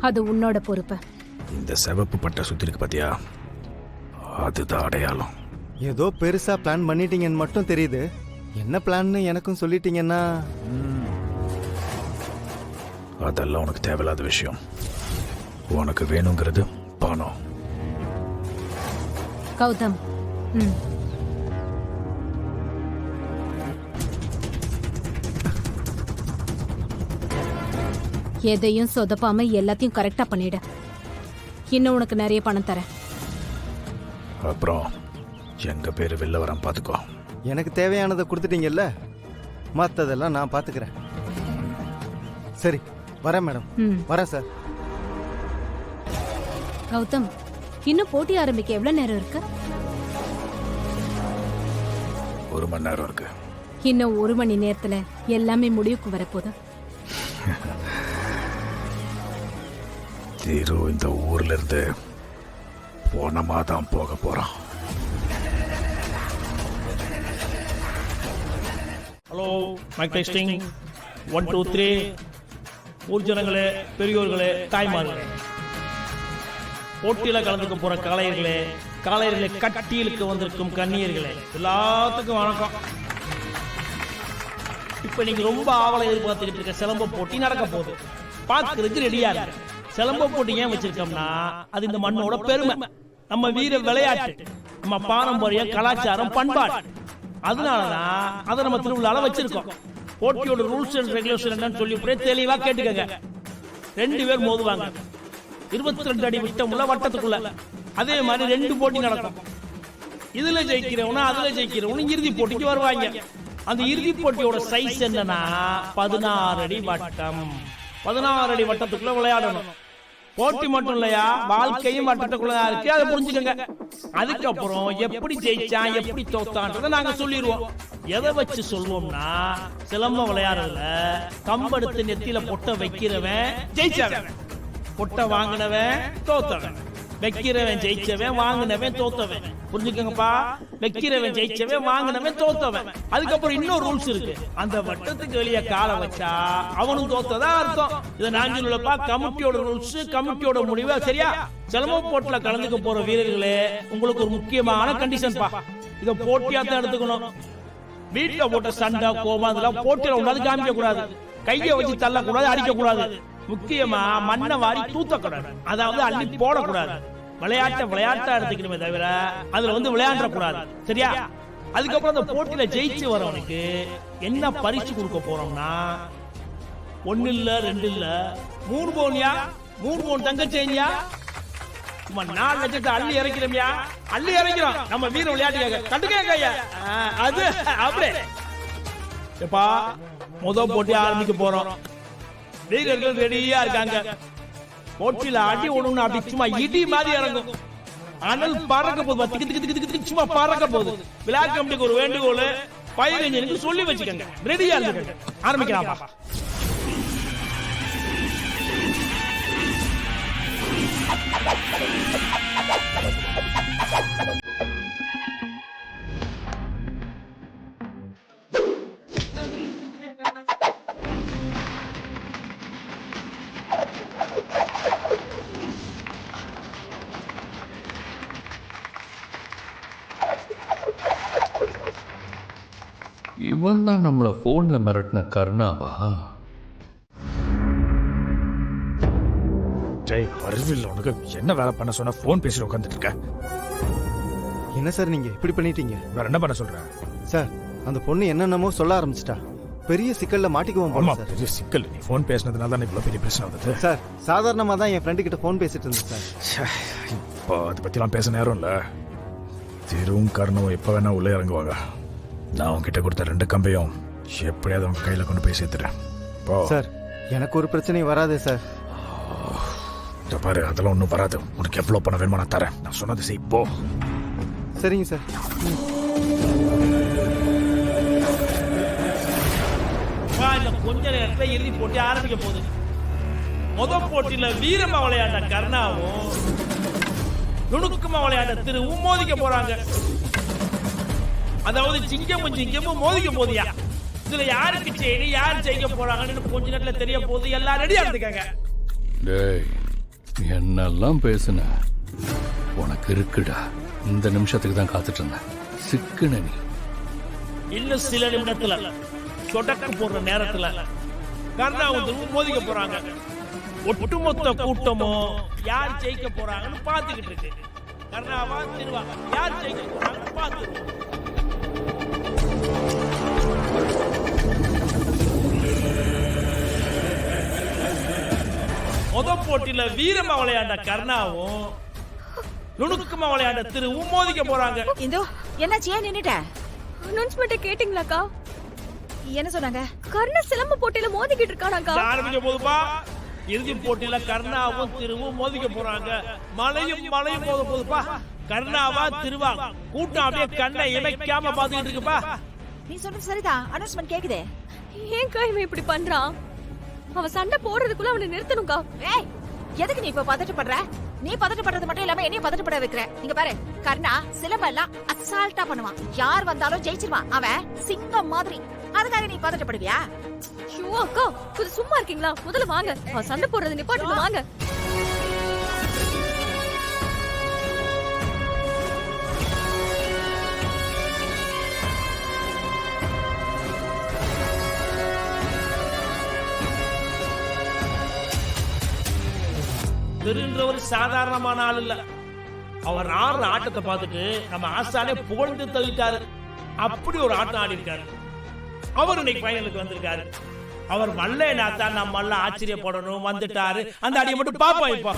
அது உன்னோட பொறுப்பு. இந்த சிவப்பு பட்டை சுத்தி இருக்கு பாத்தியா, அதுதான் அடையாளம். ஏதோ பெருசா பிளான் பண்ணிட்டீங்கன்னு மட்டும் தெரியுது. என்ன பிளான்னு எனக்கும் சொல்லிட்டீங்கன்னா அதெல்லாம் உனக்கு தேவையில்லாத விஷயம். உனக்கு வேணுங்கிறது பணம். கௌதம், எதையும் சொதப்பாம எல்லாத்தையும் கரெக்டா பண்ணிடு. இன்னும் உனக்கு நிறைய பணம் தரேன். அப்புறம் எங்க பேரு வெளில வராம பாத்துக்கோ. எனக்கு தேவையானதை கொடுத்துட்டீங்கல்ல, மற்றதெல்லாம் நான் பார்த்துக்கிறேன். சரி, வரேன் மேடம். வரேன் சார். கௌதம், இன்னும் போட்டி ஆரம்பிக்க எவ்வளவு நேரம் இருக்கு? 1 மணி நேரம் இருக்கு. இன்னும் 1 மணி நேரத்துல எல்லாமே முடிவுக்கு வரப்போகுது. தீரு இந்த ஊர்ல இருந்து போனமா தான் போக போறான். Hello, mic testing 1 2 3. ஊர் ஜனங்களே, பெரியோர்களே, தாய்மார்களே, போட்டியில கலந்துக்க போற காளையர்களே, கட்டியலுக்கு வந்திருக்கும் கன்னியர்களே, எல்லாத்துக்கும் வணக்கம். இப்ப நீங்க ரொம்ப ஆவலை எதிர்பார்த்துக்கிட்டு இருக்க சிலம்ப போட்டி நடக்க போகுது. பார்க்கறதுக்கு ரெடியா இருக்கு. சிலம்ப போட்டி ஏன் வச்சிருக்கோம்னா, அது இந்த மண்ணோட பெருமை, நம்ம வீர விளையாட்டு, நம்ம பாரம்பரியம், கலாச்சாரம், பண்பாடு. அதனாலதான் அதை நம்ம திருவிழால வச்சிருக்கோம். போட்டியோட ரூல்ஸ் அண்ட் ரெகுலேஷன் என்னன்னு சொல்லி தெளிவா கேட்டுக்கங்க. 2 பேர் மோதுவாங்க 22 அடி விட்டமுள்ள வட்டத்துக்குள்ள. அதே மாதிரி 2 போட்டி நடக்கும். இதுல ஜெயிக்கிறவனும் அதுல ஜெயிக்கிறவனும் இறுதி போட்டிக்கு வருவாங்க. அந்த இறுதி போட்டியோட சைஸ் என்னன்னா 16 அடி வட்டம். 16 அடி வட்டத்துக்குள்ள விளையாடணும். போட்டி மட்டும் இல்லையா, வாழ்க்கையும் வட்டத்துக்குள்ளதான் இருக்கு, அதை புரிஞ்சுக்கங்க. அதுக்கப்புறம் எப்படி ஜெயிச்சான் எப்படி தோத்தான்றதை நாங்க சொல்லிடுவோம். எதை வச்சு சொல்வோம்னா, சிலம்ப விளையாடுறதுல கம்பெடுத்து நெத்தியில பொட்டை வைக்கிறவன் ஜெயிச்சவன், பொட்டை வாங்கினவன் தோத்தவன், வைக்கிறவன் ஜெயிச்சவன், வாங்கினவன் தோத்தவன். புரிஞ்சுக்கங்கப்பா, வைக்கிறவன் ஜெயிச்சவன், வாங்கினவன் தோத்தவன். அதுக்கப்புறம் இன்னொரு ரூல்ஸ் இருக்கு. அந்த வட்டத்துக்கு வெளியே காலை வச்சா அவனும் தோத்ததா அர்த்தம். இதை நான் சொல்லப்பா, கமிட்டியோட ரூல்ஸ், கமிட்டியோட முடிவு. சரியா? சிலம்ப போட்டில கலந்துக்க போற வீரர்களே, உங்களுக்கு ஒரு முக்கியமான கண்டிஷன் பா. இதை போட்டியா தான் எடுத்துக்கணும். வீட்டுல போட்ட சண்டை, கோபம் அதெல்லாம் போட்டியில உண்டாது காமிக்க கூடாது. கையை வச்சு தள்ளக்கூடாது, அடிக்க கூடாது. முக்கியமா மண்ணை வாரி தூத்தக்கூடாது, அதாவது அள்ளி போடக்கூடாது. விளையாட்டா எடுத்துக்கணுமே தவிர அதுல விளையாட கூடாது. சரியா? அதுக்கப்புறம் அந்த போட்டியில ஜெயிச்சு வரவனுக்கு என்ன பரிசு கொடுக்க போறோம்னா, 1 இல்ல 2 இல்ல 3 பவுன்யா, 3 பவுன் தங்க செயின்யா, சும்மா 4 லட்சத்தை அள்ளி இறக்கிறோம்யா, அள்ளி இறக்கிறோம். நம்ம வீர விளையாட்டுக்காக கண்டுக்க. அது அப்படியே எப்பா முதல் போட்டி ஆரம்பிக்க போறோம். வீரர்கள் ரெடியா இருக்காங்க. போட்டியில அடி ஒண்ணு அப்படி சும்மா இடி மாதிரி இறங்கும். அனல் பறக்க போகுது, சும்மா பறக்க போகுது. விளையாட்டு கமிட்டிக்கு ஒரு வேண்டுகோள், ஃபயர் இன்ஜினுக்கு சொல்லி வச்சுக்கோங்க, ரெடியா இருக்கு. ஆரம்பிக்கலாம். இவன் தான் நம்மளை போன்ல மிரட்டின கருணாவா? ஜெய், அறிவில்லை உனக்கு. என்ன வேலை பண்ண சொன்ன? போன் பேசிட்டு உட்காந்துட்டு இருக்க. என்ன சார் நீங்க இப்படி பண்ணிட்டீங்க? வேற என்ன பண்ண சொல்றேன் சார்? அந்த பொண்ணு என்னென்னமோ சொல்ல ஆரம்பிச்சிட்டா. பெரிய சிக்கல்ல மாட்டிக்குவோம் போல சார். பெரிய சிக்கல். நீ போன் பேசினதுனால தான் இவ்வளவு பெரிய பிரச்சனை வந்தது சார். சாதாரணமா தான் என் ஃப்ரெண்டு கிட்ட போன் பேசிட்டு இருந்தேன் சார். இப்போ அதை பத்திலாம் பேச நேரம் இல்ல. திருவும் கர்ணவும் எப்ப வேணா உள்ளே இறங்குவாங்க. நான் உன்கிட்ட கொடுத்த 2 கம்பையும் எப்படியாவது அவங்க கையில கொண்டு போய் சேர்த்துறேன். சார், எனக்கு ஒரு பிரச்சனையும் வராதே சார். பாரு, அதெல்லாம் ஒன்றும் வராது. உனக்கு எவ்வளோ பணம் வேணுமா நான் தரேன். நான் சொன்னது செய் போ. சரிங்க சார். கொஞ்ச நேரத்துல இறுதி போட்டி ஆரம்பிக்க போகுது. முதல் போட்டியில வீரமா விளையாண்ட கர்ணாவும் நுணுக்கமா விளையாண்ட திருவும் மோதிக்க போறாங்க. அதாவது சிங்கமும் மோதிக்க போதியா. இதுல யாருக்கு செய்தி, யார் ஜெயிக்க போறாங்கன்னு கொஞ்ச நேரத்துல தெரிய போகுது. எல்லாம் ரெடியா இருந்துக்காங்க. டேய், என்னெல்லாம் பேசுன உனக்கு இருக்குடா. இந்த நிமிஷத்துக்கு தான் காத்துட்டு இருந்தேன். சிக்குன நீ. இன்னும் சில நிமிடத்துல சொடக்கு போடுற நேரத்துல கர்ணாவும் திருவும் மோதிக்க போறாங்க. ஒட்டுமொத்த கூட்டமும் யார் ஜெயிக்க போறாங்கன்னு பார்த்துக்கிட்டு இருக்கு. கர்ணாவா திருவா யார் ஜெயிக்க போறாங்கன்னு பார்த்துருவோம். முதல் போட்டியில வீரமா விளையாண்ட கர்ணாவும் நுணுக்கமா விளையாண்ட திருவும் மோதிக்க போறாங்க. இந்தோ என்னாச்சு, ஏன் நின்னுட்ட? அனௌன்ஸ்மெண்ட் கேட்டிங்களாக்கா? என்ன சொன்னாங்க? கர்ண சிலம்பு போட்டியில மோதிக்கிட்டு இருக்கானாக்கா. ஆரம்பிக்க போதுப்பா. இறுதி போட்டியில கர்ணாவும் திருவும் மோதிக்க போறாங்க. மலையும் மோத போதுப்பா. கர்ணாவா திருவா கூட்டம் அப்படியே கண்ணை இமைக்காம பாத்துக்கிட்டு இருக்குப்பா. நீ சொன்னது சரிதான், அனௌன்ஸ்மெண்ட் கேக்குதே. ஏன்க்கா இவன் இப்படி பண்றான்? அவன் சண்டை போடுறதுக்குள்ள அவனை நிறுத்தணும்க்கா. ஏய், எதுக்கு நீ இப்ப பதட்டப்படுற? நீ பதட்டப்படுறது மட்டும் இல்லாம என்னையும் பதட்டப்பட வைக்கிற. இங்க பாரு, கர்ணா சிலம்ப எல்லாம் அசால்ட்டா பண்ணுவான். யார் வந்தாலும் ஜெயிச்சிருவான். அவன் சிங்கம் மாதிரி. அதுக்காக நீ பதட்டப்படுவியா? ஐயோ அக்கா, கொஞ்சம் சும்மா இருக்கீங்களா? முதல்ல வாங்க, அவன் சண்டை போடுறது நிப்பாட்டுங்க வாங்க. திருன்ற ஒரு சாதாரணமான ஆள் இல்ல. அவர் ஆடுற ஆட்டத்தை பார்த்துட்டு நம்ம ஆசானே புகழ்ந்து தள்ளிட்டாரு. அப்படி ஒரு ஆட்டம் ஆடி இருக்காரு. அவர் இன்னைக்கு ஃபைனலுக்கு வந்திருக்காரு. அவர் வரலனா தான் நம்ம எல்லாம் ஆச்சரியப்படணும். வந்துட்டாரு, அந்த அடியை மட்டும் பாப்போம். இப்போ